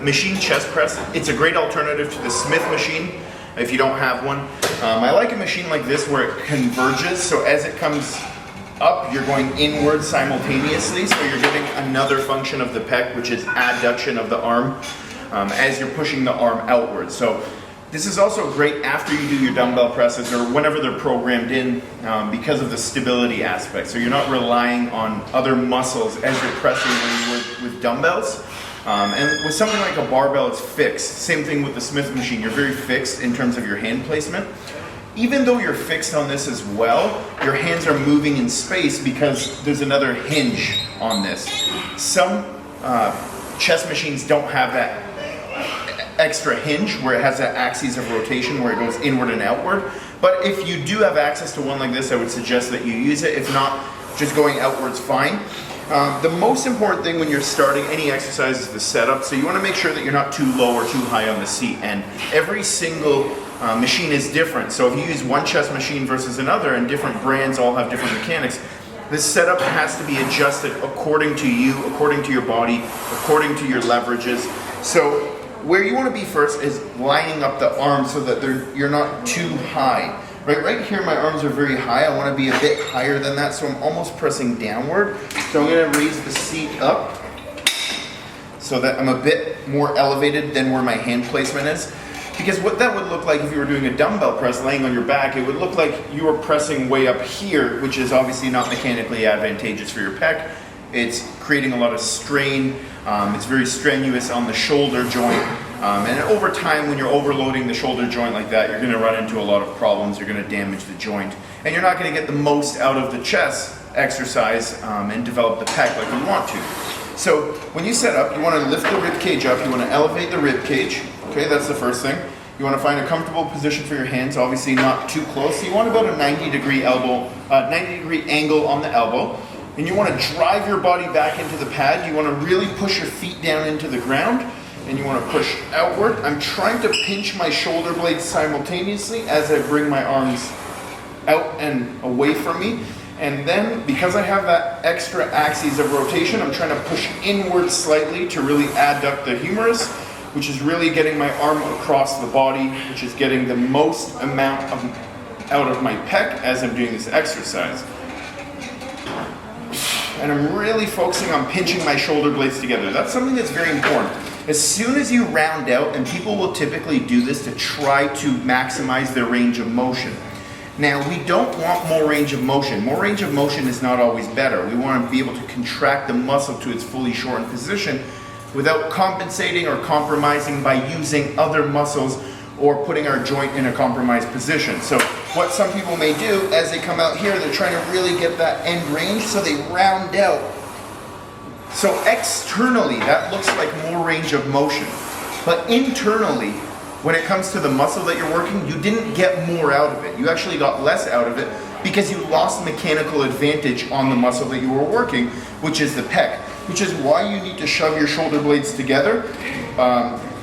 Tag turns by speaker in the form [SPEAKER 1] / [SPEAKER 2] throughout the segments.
[SPEAKER 1] machine chest press. It's a great alternative to the Smith machine if you don't have one. I like a machine like this where it converges, so as it comes up, you're going inward simultaneously, so you're getting another function of the pec, which is adduction of the arm, as you're pushing the arm outward. So this is also great after you do your dumbbell presses or whenever they're programmed in, because of the stability aspect. So you're not relying on other muscles as you're pressing when you work with dumbbells. And with something like a barbell, it's fixed. Same thing with the Smith machine. You're very fixed in terms of your hand placement. Even though you're fixed on this as well, your hands are moving in space because there's another hinge on this. Some chest machines don't have that extra hinge where it has that axis of rotation where it goes inward and outward. But if you do have access to one like this, I would suggest that you use it. If not, just going outward's fine. The most important thing when you're starting any exercise is the setup. So you want to make sure that you're not too low or too high on the seat. And every single machine is different. So if you use one chest machine versus another, and different brands all have different mechanics, this setup has to be adjusted according to you, according to your body, according to your leverages. So where you want to be first is lining up the arms so that you're not too high. Right here, my arms are very high. I want to be a bit higher than that, so I'm almost pressing downward. So I'm going to raise the seat up so that I'm a bit more elevated than where my hand placement is. Because what that would look like if you were doing a dumbbell press laying on your back, it would look like you were pressing way up here, which is obviously not mechanically advantageous for your pec. It's creating a lot of strain. It's very strenuous on the shoulder joint. And over time, when you're overloading the shoulder joint like that, you're going to run into a lot of problems. You're going to damage the joint. And you're not going to get the most out of the chest exercise and develop the pec like you want to. So when you set up, you want to lift the rib cage up. You want to elevate the rib cage. Okay, that's the first thing. You want to find a comfortable position for your hands, obviously not too close. So you want about a 90-degree angle on the elbow. And you want to drive your body back into the pad. You want to really push your feet down into the ground. And you want to push outward. I'm trying to pinch my shoulder blades simultaneously as I bring my arms out and away from me. And then, because I have that extra axis of rotation, I'm trying to push inward slightly to really adduct the humerus, which is really getting my arm across the body, which is getting the most amount out of my pec as I'm doing this exercise. And I'm really focusing on pinching my shoulder blades together. That's something that's very important. As soon as you round out, and people will typically do this to try to maximize their range of motion. Now, we don't want more range of motion. More range of motion is not always better. We want to be able to contract the muscle to its fully shortened position without compensating or compromising by using other muscles or putting our joint in a compromised position. So what some people may do as they come out here, they're trying to really get that end range, so they round out. So externally, that looks like more range of motion. But internally, when it comes to the muscle that you're working, you didn't get more out of it. You actually got less out of it because you lost mechanical advantage on the muscle that you were working, which is the pec. Which is why you need to shove your shoulder blades together,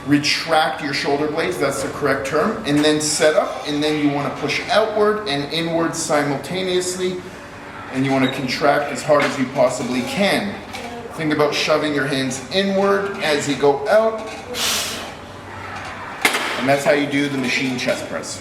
[SPEAKER 1] retract your shoulder blades, that's the correct term, and then set up, and then you want to push outward and inward simultaneously, and you want to contract as hard as you possibly can. Think about shoving your hands inward as you go out, and that's how you do the machine chest press.